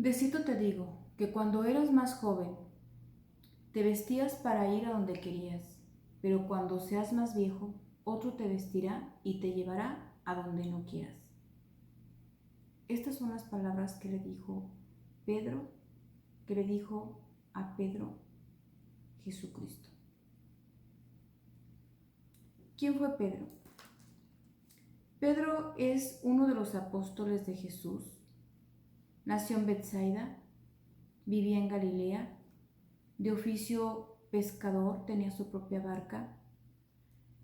De cierto te digo que cuando eras más joven, te vestías para ir a donde querías, pero cuando seas más viejo, otro te vestirá y te llevará a donde no quieras. Estas son las palabras que le dijo Pedro, que le dijo a Pedro Jesucristo. ¿Quién fue Pedro? Pedro es uno de los apóstoles de Jesús. Nació en Betsaida, vivía en Galilea, de oficio pescador, tenía su propia barca.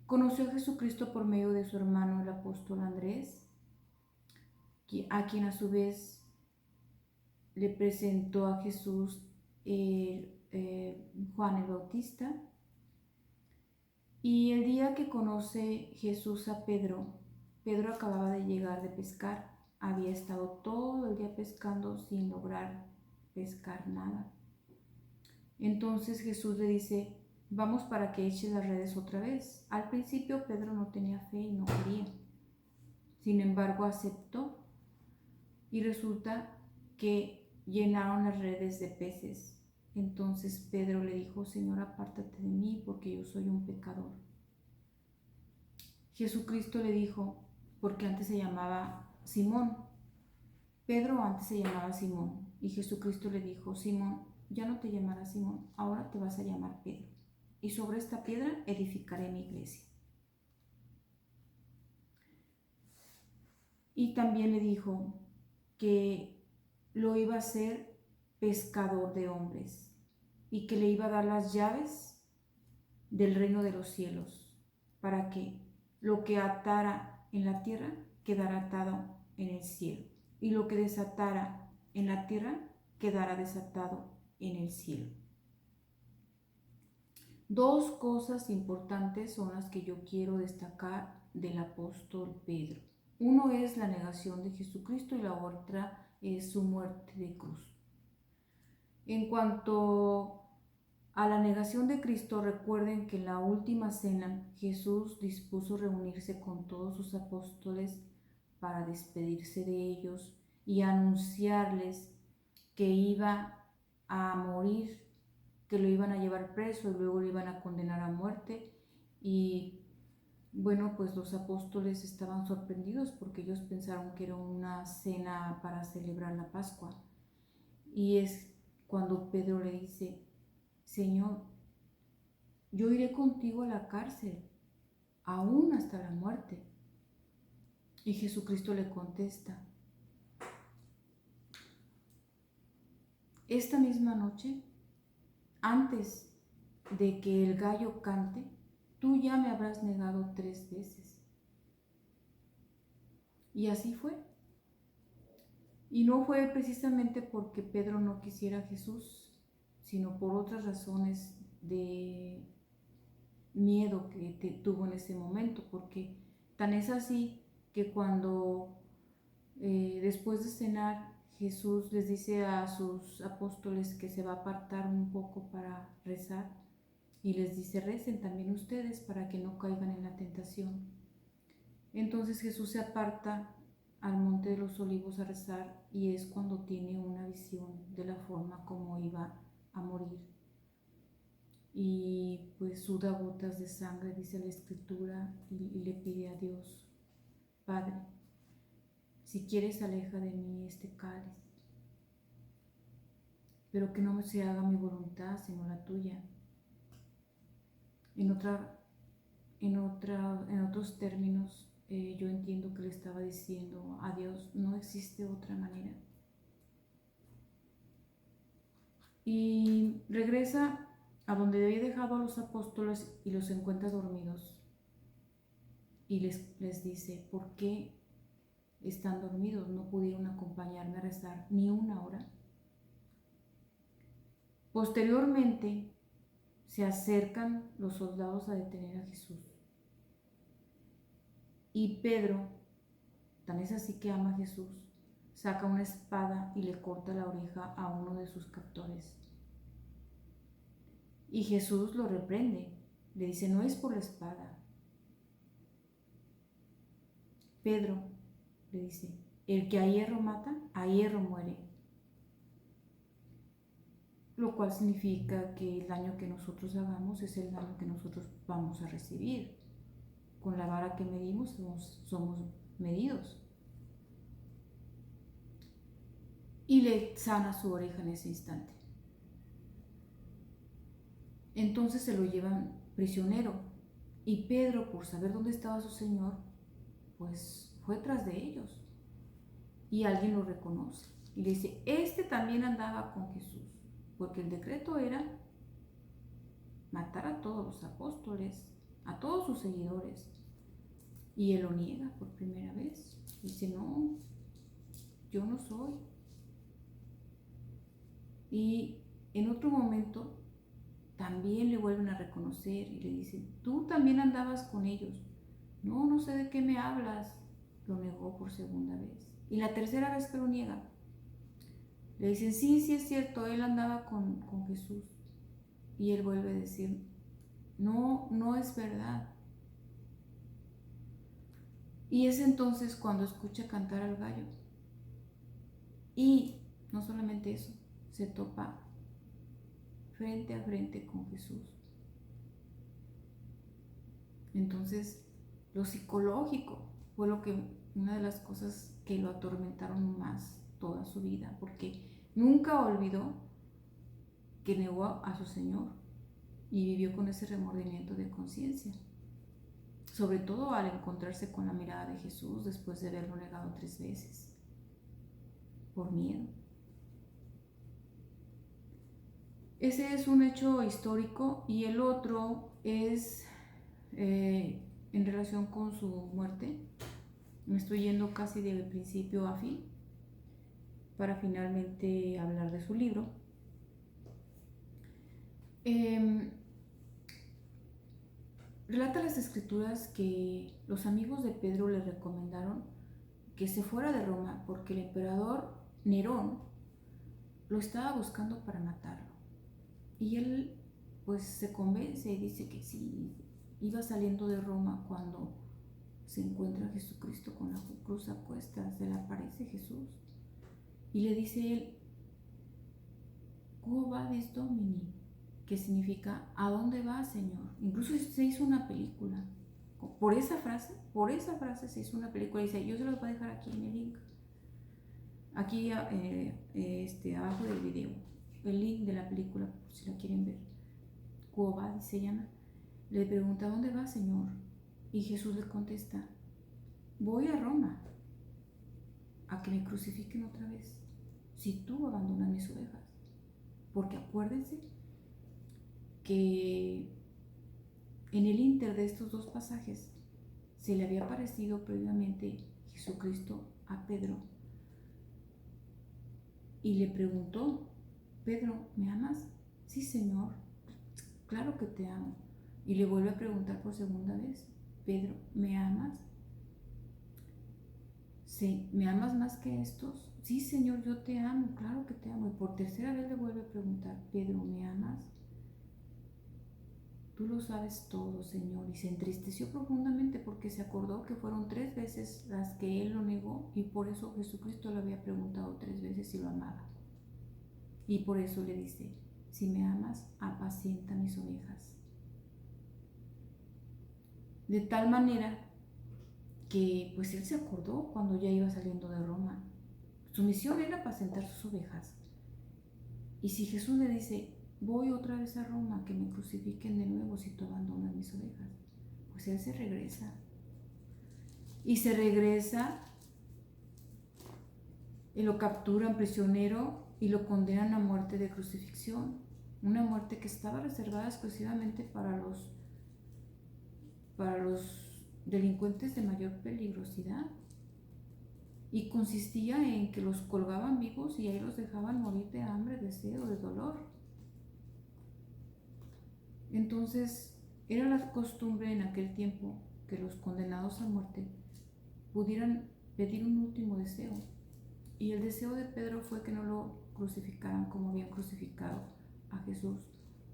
Conoció a Jesucristo por medio de su hermano el apóstol Andrés, a quien a su vez le presentó a Jesús Juan el Bautista. Y el día que conoce Jesús a Pedro, Pedro acababa de llegar de pescar. Había estado todo el día pescando sin lograr pescar nada. Entonces Jesús le dice: vamos para que eches las redes otra vez. Al principio Pedro no tenía fe y no quería. Sin embargo, aceptó y resulta que llenaron las redes de peces. Entonces Pedro le dijo: Señor, apártate de mí porque yo soy un pecador. Jesucristo le dijo, porque antes se llamaba Simón, Pedro antes se llamaba Simón, y Jesucristo le dijo: Simón, ya no te llamarás Simón, ahora te vas a llamar Pedro, y sobre esta piedra edificaré mi iglesia. Y también le dijo que lo iba a hacer pescador de hombres y que le iba a dar las llaves del reino de los cielos, para que lo que atara en la tierra quedara atado en el cielo, y lo que desatara en la tierra quedara desatado en el cielo. Dos cosas importantes son las que yo quiero destacar del apóstol Pedro. Uno es la negación de Jesucristo y la otra es su muerte de cruz. En cuanto a la negación de Cristo, recuerden que en la última cena Jesús dispuso reunirse con todos sus apóstoles para despedirse de ellos y anunciarles que iba a morir, que lo iban a llevar preso y luego lo iban a condenar a muerte. Y bueno, pues los apóstoles estaban sorprendidos porque ellos pensaron que era una cena para celebrar la Pascua. Y es cuando Pedro le dice: Señor, yo iré contigo a la cárcel, aún hasta la muerte. Y Jesucristo le contesta: esta misma noche, antes de que el gallo cante, tú ya me habrás negado 3 veces. Y así fue. Y no fue precisamente porque Pedro no quisiera a Jesús, sino por otras razones de miedo que tuvo en ese momento, porque tan es así que cuando después de cenar Jesús les dice a sus apóstoles que se va a apartar un poco para rezar, y les dice: recen también ustedes para que no caigan en la tentación. Entonces Jesús se aparta al monte de los olivos a rezar, y es cuando tiene una visión de la forma como iba a morir. Y pues suda gotas de sangre, dice la escritura, y le pide a Dios: Padre, si quieres, aleja de mí este cáliz, pero que no se haga mi voluntad sino la tuya. En otros términos, yo entiendo que le estaba diciendo a Dios: no existe otra manera. Y regresa a donde había dejado a los apóstoles y los encuentra dormidos. Y les dice: ¿por qué están dormidos? ¿No pudieron acompañarme a rezar ni una hora? Posteriormente se acercan los soldados a detener a Jesús. Y Pedro, tan es así que ama a Jesús, saca una espada y le corta la oreja a uno de sus captores. Y Jesús lo reprende, le dice: no es por la espada. Pedro le dice: el que a hierro mata, a hierro muere. lo cual significa que el daño que nosotros hagamos es el daño que nosotros vamos a recibir. Con la vara que medimos somos medidos. Y le sana su oreja en ese instante. Entonces se lo llevan prisionero y Pedro, por saber dónde estaba su Señor, pues fue tras de ellos y alguien lo reconoce y le dice, este también andaba con Jesús, porque el decreto era matar a todos los apóstoles, a todos sus seguidores, y él lo niega por primera vez. Dice, no, yo no soy. Y en otro momento también le vuelven a reconocer y le dicen, tú también andabas con ellos. No, no sé de qué me hablas. Lo negó por segunda vez. Y la tercera vez que lo niega, le dicen, sí, sí es cierto, él andaba con Jesús. Y él vuelve a decir, no, no es verdad. Y es entonces cuando escucha cantar al gallo. Y no solamente eso, se topa frente a frente con Jesús. Entonces, lo psicológico fue una de las cosas que lo atormentaron más toda su vida, porque nunca olvidó que negó a su Señor y vivió con ese remordimiento de conciencia, sobre todo al encontrarse con la mirada de Jesús después de haberlo negado 3 veces, por miedo. Ese es un hecho histórico y el otro es en relación con su muerte. Me estoy yendo casi de principio a fin para finalmente hablar de su libro. Relata las escrituras que los amigos de Pedro le recomendaron que se fuera de Roma porque el emperador Nerón lo estaba buscando para matarlo. Y él pues se convence y dice que sí, iba saliendo de Roma cuando se encuentra a Jesucristo con la cruz a cuestas, se le aparece Jesús y le dice él, Quo vadis Domini, que significa ¿a dónde va, Señor? Incluso se hizo una película por esa frase se hizo una película y dice, yo se los voy a dejar aquí en el link, aquí abajo del video, el link de la película por si la quieren ver. Quo vadis se llama. Le pregunta, ¿a dónde va, Señor? Y Jesús le contesta, voy a Roma a que me crucifiquen otra vez si tú abandonas mis ovejas. Porque acuérdense que en el inter de estos dos pasajes se le había aparecido previamente Jesucristo a Pedro y le preguntó, Pedro, ¿me amas? Sí, Señor, claro que te amo. Y le vuelve a preguntar por segunda vez, Pedro, ¿me amas? Sí, ¿me amas más que estos? Sí, Señor, yo te amo, claro que te amo. Y por tercera vez le vuelve a preguntar, Pedro, ¿me amas? Tú lo sabes todo, Señor. Y se entristeció profundamente porque se acordó que fueron 3 veces las que él lo negó y por eso Jesucristo le había preguntado 3 veces si lo amaba. Y por eso le dice, si me amas, apacienta mis ovejas. De tal manera que pues él se acordó cuando ya iba saliendo de Roma. Su misión era apacentar sus ovejas. Y si Jesús le dice, voy otra vez a Roma, que me crucifiquen de nuevo si tú abandonas mis ovejas, pues él se regresa. Y se regresa y lo capturan prisionero y lo condenan a muerte de crucifixión. Una muerte que estaba reservada exclusivamente para los delincuentes de mayor peligrosidad. Y consistía en que los colgaban vivos y ahí los dejaban morir de hambre, de sed o de dolor. Entonces, era la costumbre en aquel tiempo que los condenados a muerte pudieran pedir un último deseo. Y el deseo de Pedro fue que no lo crucificaran como habían crucificado a Jesús,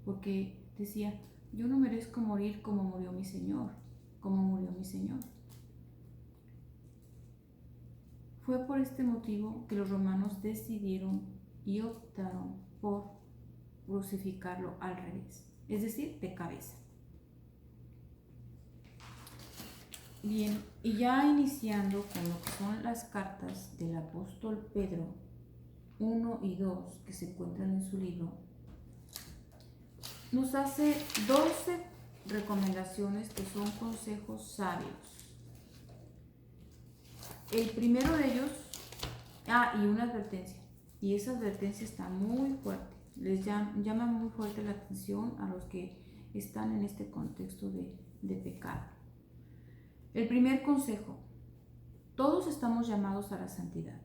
porque decía, yo no merezco morir como murió mi Señor, como murió mi Señor. Fue por este motivo que los romanos decidieron y optaron por crucificarlo al revés, es decir, de cabeza. Bien, y ya iniciando con lo que son las cartas del apóstol Pedro 1 y 2 que se encuentran en su libro, nos hace 12 recomendaciones que son consejos sabios. El primero de ellos, y una advertencia, y esa advertencia está muy fuerte, les llama muy fuerte la atención a los que están en este contexto de pecado. El primer consejo: todos estamos llamados a la santidad.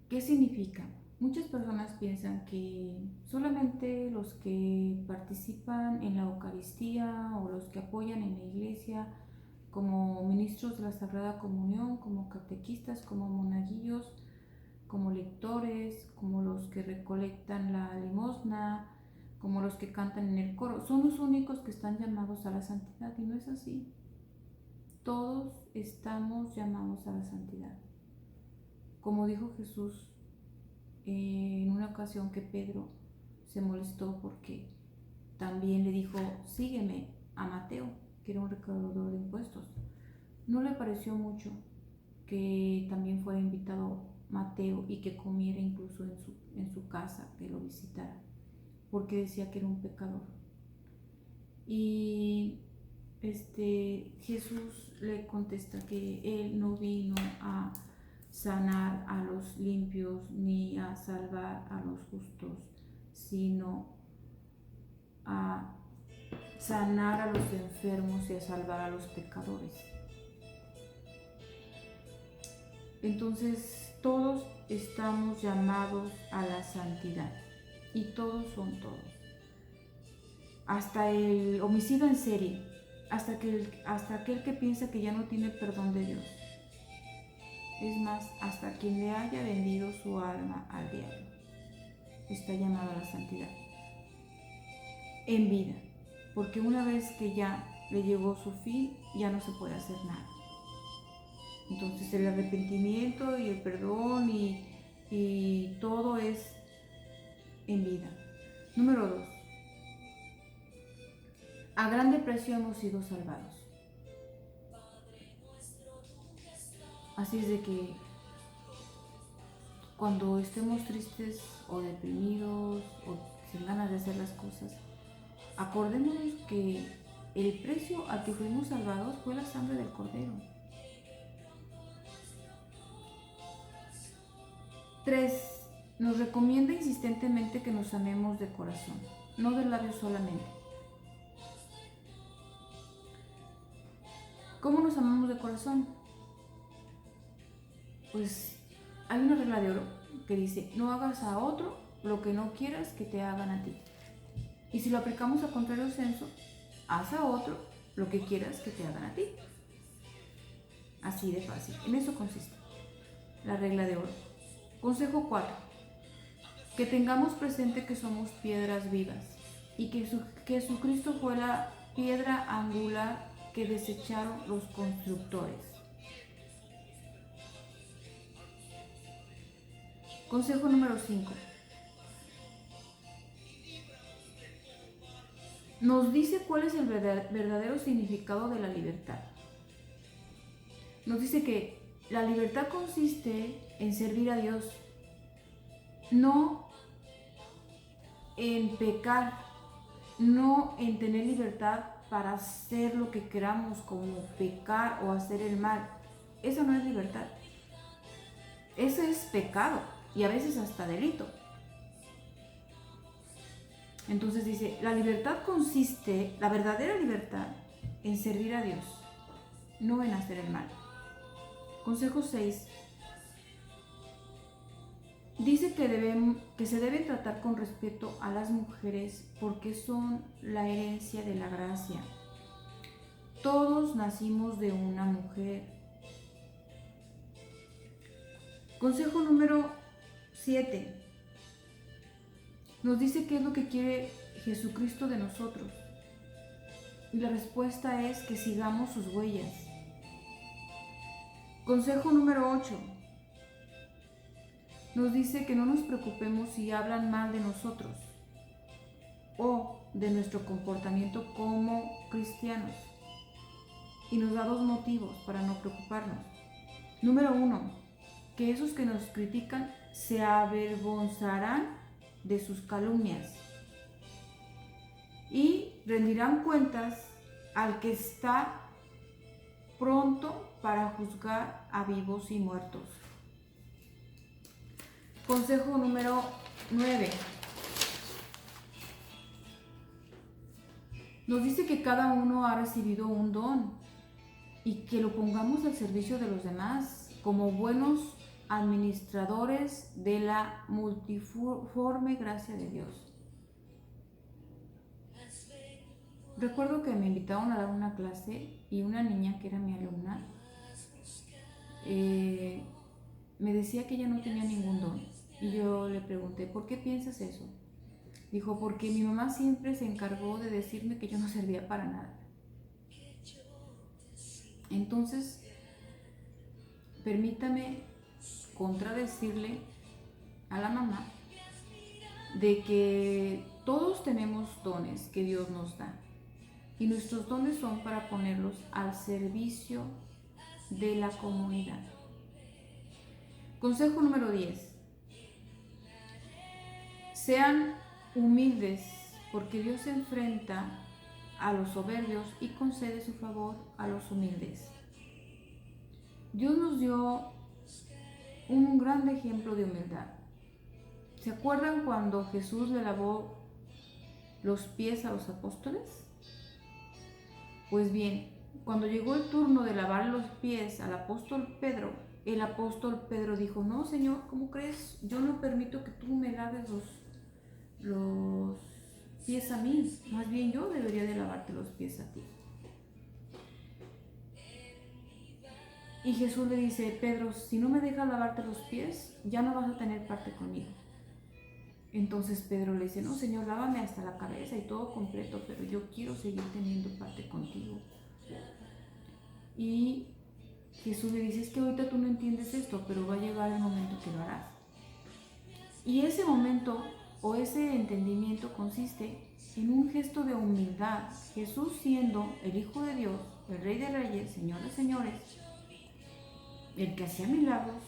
¿Qué significa? Muchas personas piensan que solamente los que participan en la Eucaristía o los que apoyan en la iglesia como ministros de la Sagrada Comunión, como catequistas, como monaguillos, como lectores, como los que recolectan la limosna, como los que cantan en el coro, son los únicos que están llamados a la santidad, y no es así. Todos estamos llamados a la santidad. Como dijo Jesús en una ocasión que Pedro se molestó porque también le dijo, sígueme, a Mateo, que era un recaudador de impuestos. No le pareció mucho que también fuera invitado Mateo y que comiera incluso en su casa, que lo visitara, porque decía que era un pecador. Y Jesús le contesta que él no vino a sanar a los limpios ni a salvar a los justos, sino a sanar a los enfermos y a salvar a los pecadores. Entonces todos estamos llamados a la santidad, y todos son todos. Hasta el homicida en serie, hasta aquel que piensa que ya no tiene perdón de Dios. Es más, hasta quien le haya vendido su alma al diablo está llamado a la santidad en vida, porque una vez que ya le llegó su fin, ya no se puede hacer nada. Entonces el arrepentimiento y el perdón y todo es en vida. Número 2. A grande precio hemos sido salvados. Así es de que cuando estemos tristes o deprimidos o sin ganas de hacer las cosas, acordémonos que el precio al que fuimos salvados fue la sangre del Cordero. 3. Nos recomienda insistentemente que nos amemos de corazón, no de labios solamente. ¿Cómo nos amamos de corazón? Pues hay una regla de oro que dice, no hagas a otro lo que no quieras que te hagan a ti. Y si lo aplicamos a contrario senso, haz a otro lo que quieras que te hagan a ti. Así de fácil. En eso consiste la regla de oro. Consejo 4. Que tengamos presente que somos piedras vivas y que Jesucristo fue la piedra angular que desecharon los constructores. Consejo número 5. Nos dice cuál es el verdadero significado de la libertad. Nos dice que la libertad consiste en servir a Dios, no en pecar, no en tener libertad para hacer lo que queramos, como pecar o hacer el mal. Eso no es libertad. Eso es pecado y a veces hasta delito. Entonces dice, la libertad consiste, la verdadera libertad, en servir a Dios, no en hacer el mal. Consejo 6. Dice que se debe tratar con respeto a las mujeres porque son la herencia de la gracia. Todos nacimos de una mujer. Consejo número 7. Nos dice qué es lo que quiere Jesucristo de nosotros. Y la respuesta es que sigamos sus huellas. Consejo número 8. Nos dice que no nos preocupemos si hablan mal de nosotros o de nuestro comportamiento como cristianos. Y nos da 2 motivos para no preocuparnos. Número 1, que esos que nos critican se avergonzarán de sus calumnias y rendirán cuentas al que está pronto para juzgar a vivos y muertos. Consejo número 9. Nos dice que cada uno ha recibido un don y que lo pongamos al servicio de los demás como buenos administradores de la multiforme gracia de Dios. Recuerdo que me invitaron a dar una clase y una niña que era mi alumna me decía que ella no tenía ningún don. Y yo le pregunté, ¿por qué piensas eso? Dijo, porque mi mamá siempre se encargó de decirme que yo no servía para nada. Entonces, permítame contradecirle a la mamá de que todos tenemos dones que Dios nos da. Y nuestros dones son para ponerlos al servicio de la comunidad. Consejo número 10. Sean humildes, porque Dios se enfrenta a los soberbios y concede su favor a los humildes. Dios nos dio un gran ejemplo de humildad. ¿Se acuerdan cuando Jesús le lavó los pies a los apóstoles? Pues bien, cuando llegó el turno de lavar los pies al apóstol Pedro, el apóstol Pedro dijo, no, Señor, ¿cómo crees? Yo no permito que tú me laves los pies a mí, más bien yo debería de lavarte los pies a ti. Y Jesús le dice, Pedro, si no me dejas lavarte los pies, ya no vas a tener parte conmigo. Entonces Pedro le dice, no, Señor, lávame hasta la cabeza y todo completo, pero yo quiero seguir teniendo parte contigo. Y Jesús le dice, es que ahorita tú no entiendes esto, pero va a llegar el momento que lo harás. Y ese momento o ese entendimiento consiste en un gesto de humildad. Jesús, siendo el Hijo de Dios, el Rey de Reyes, Señor de Señores, el que hacía milagros,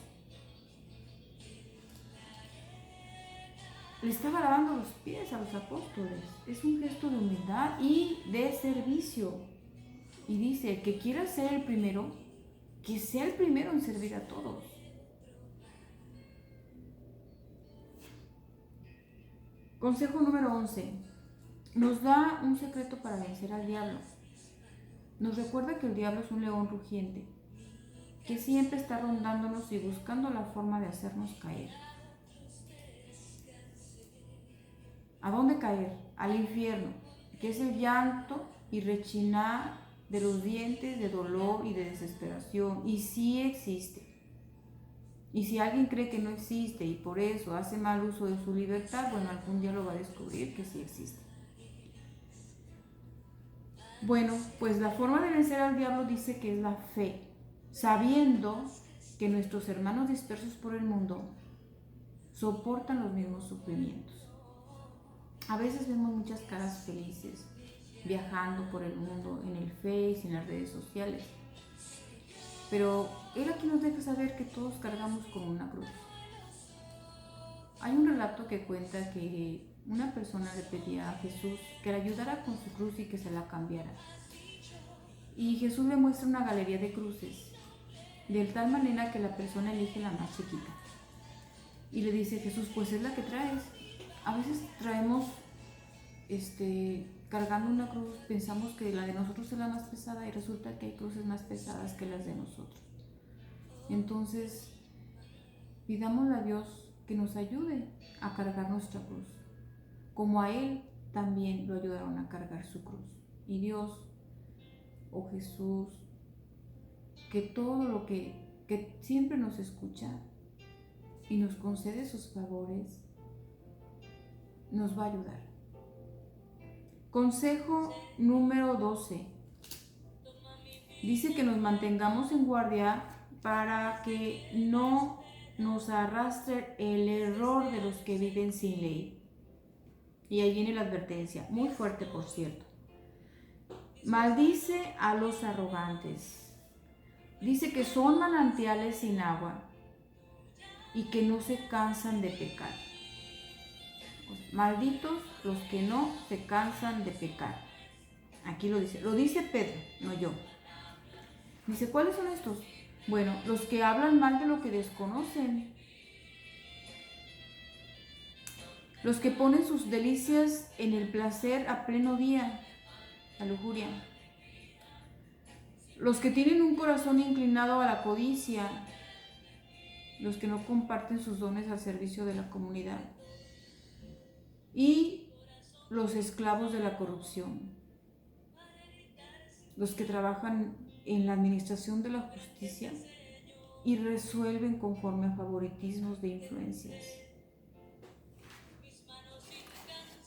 le estaba lavando los pies a los apóstoles. Es un gesto de humildad y de servicio. Y dice, el que quiera ser el primero, que sea el primero en servir a todos. Consejo número 11. Nos da un secreto para vencer al diablo. Nos recuerda que el diablo es un león rugiente, que siempre está rondándonos y buscando la forma de hacernos caer. ¿A dónde caer? Al infierno, que es el llanto y rechinar de los dientes de dolor y de desesperación. Y sí existe. Y si alguien cree que no existe y por eso hace mal uso de su libertad, bueno, algún día lo va a descubrir que sí existe. Bueno, pues la forma de vencer al diablo dice que es la fe, sabiendo que nuestros hermanos dispersos por el mundo soportan los mismos sufrimientos. A veces vemos muchas caras felices viajando por el mundo en el Face y en las redes sociales, pero Él aquí nos deja saber que todos cargamos con una cruz. Hay un relato que cuenta que una persona le pedía a Jesús que le ayudara con su cruz y que se la cambiara. Y Jesús le muestra una galería de cruces, de tal manera que la persona elige la más chiquita. Y le dice Jesús, pues es la que traes. A veces traemos, cargando una cruz, pensamos que la de nosotros es la más pesada y resulta que hay cruces más pesadas que las de nosotros. Entonces, pidámosle a Dios que nos ayude a cargar nuestra cruz, como a Él también lo ayudaron a cargar su cruz. Y Dios, oh Jesús, que todo lo que siempre nos escucha y nos concede sus favores, nos va a ayudar. Consejo número 12. Dice que nos mantengamos en guardia para que no nos arrastre el error de los que viven sin ley. Y ahí viene la advertencia, muy fuerte por cierto. Maldice a los arrogantes. Dice que son manantiales sin agua y que no se cansan de pecar. Malditos los que no se cansan de pecar. Aquí lo dice Pedro, no yo. Dice, ¿cuáles son estos? Bueno, los que hablan mal de lo que desconocen. Los que ponen sus delicias en el placer a pleno día, la lujuria. Los que tienen un corazón inclinado a la codicia. Los que no comparten sus dones al servicio de la comunidad. Y los esclavos de la corrupción. Los que trabajan en la administración de la justicia y resuelven conforme a favoritismos de influencias.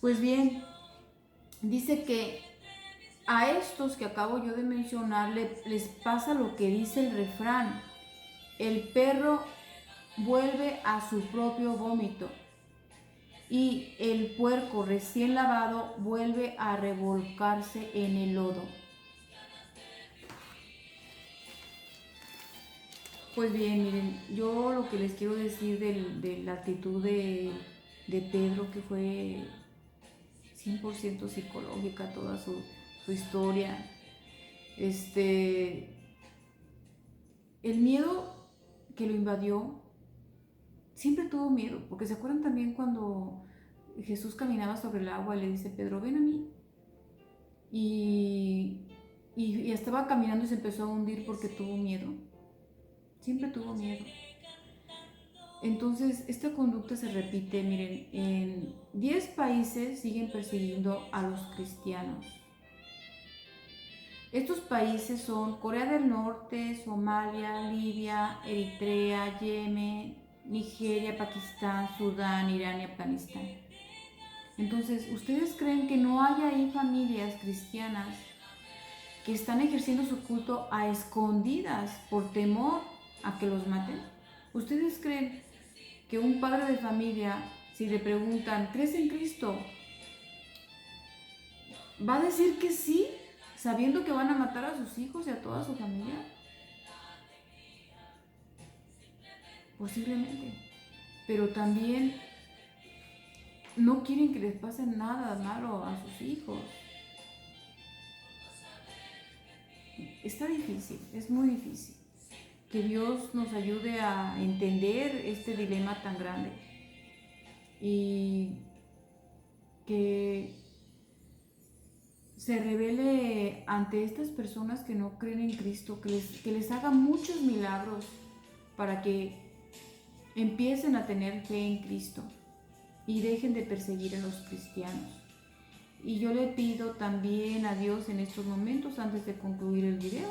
Pues bien, dice que a estos que acabo yo de mencionar les pasa lo que dice el refrán: el perro vuelve a su propio vómito y el puerco recién lavado vuelve a revolcarse en el lodo. Pues bien, miren, yo lo que les quiero decir de la actitud de Pedro, que fue 100% psicológica toda su historia. El miedo que lo invadió, siempre tuvo miedo, porque se acuerdan también cuando Jesús caminaba sobre el agua y le dice, Pedro, ven a mí. Y estaba caminando y se empezó a hundir porque tuvo miedo. Siempre tuvo miedo. Entonces, esta conducta se repite, miren, en 10 países siguen persiguiendo a los cristianos. Estos países son Corea del Norte, Somalia, Libia, Eritrea, Yemen, Nigeria, Pakistán, Sudán, Irán y Afganistán. Entonces, ¿ustedes creen que no hay ahí familias cristianas que están ejerciendo su culto a escondidas por temor a que los maten? ¿Ustedes creen que un padre de familia, si le preguntan, ¿crees en Cristo?, va a decir que sí, sabiendo que van a matar a sus hijos y a toda su familia? Posiblemente. Pero también no quieren que les pase nada malo a sus hijos. Está difícil, es muy difícil. Que Dios nos ayude a entender este dilema tan grande y que se revele ante estas personas que no creen en Cristo, que les haga muchos milagros para que empiecen a tener fe en Cristo y dejen de perseguir a los cristianos. Y yo le pido también a Dios en estos momentos, antes de concluir el video,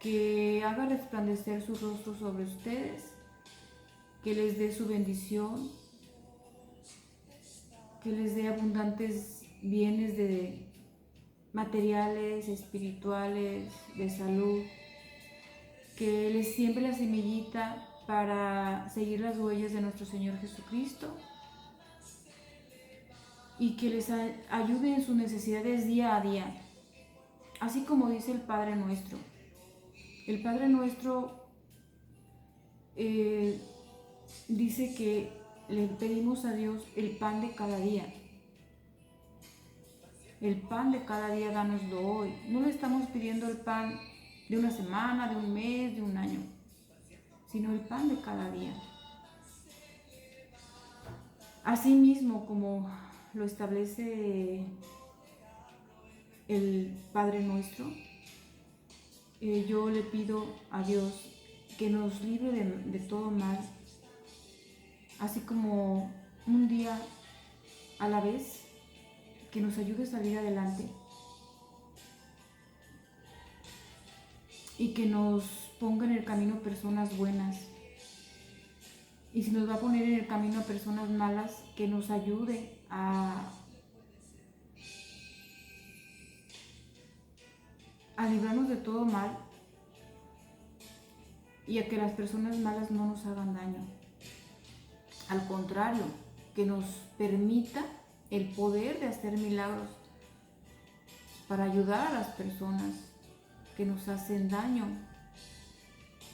que haga resplandecer su rostro sobre ustedes, que les dé su bendición, que les dé abundantes bienes de materiales, espirituales, de salud, que les siembre la semillita para seguir las huellas de nuestro Señor Jesucristo y que les ayude en sus necesidades día a día, así como dice el Padre Nuestro. El Padre Nuestro dice que le pedimos a Dios el pan de cada día. El pan de cada día dánoslo hoy. No le estamos pidiendo el pan de una semana, de un mes, de un año, sino el pan de cada día. Asimismo, como lo establece el Padre Nuestro, yo le pido a Dios que nos libre de todo mal, así como un día a la vez, que nos ayude a salir adelante y que nos ponga en el camino personas buenas. Y si nos va a poner en el camino a personas malas, que nos ayude a librarnos de todo mal y a que las personas malas no nos hagan daño. Al contrario, que nos permita el poder de hacer milagros para ayudar a las personas que nos hacen daño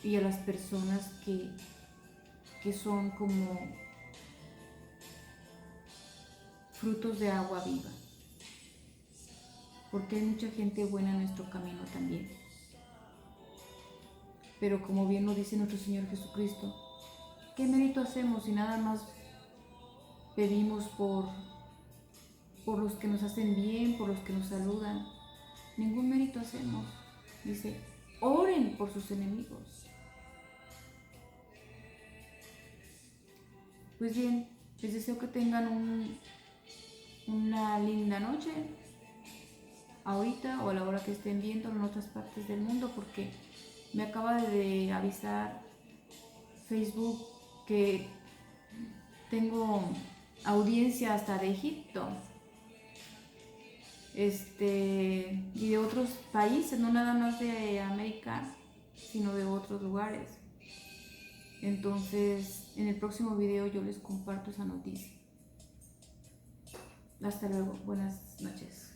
y a las personas que son como frutos de agua viva. Porque hay mucha gente buena en nuestro camino también. Pero como bien lo dice nuestro Señor Jesucristo, ¿qué mérito hacemos si nada más pedimos por los que nos hacen bien, por los que nos saludan? Ningún mérito hacemos. Dice, oren por sus enemigos. Pues bien, les deseo que tengan una linda noche, ahorita o a la hora que estén viendo en otras partes del mundo, porque me acaba de avisar Facebook que tengo audiencia hasta de Egipto, y de otros países, no nada más de América, sino de otros lugares. Entonces, en el próximo video yo les comparto esa noticia. Hasta luego, buenas noches.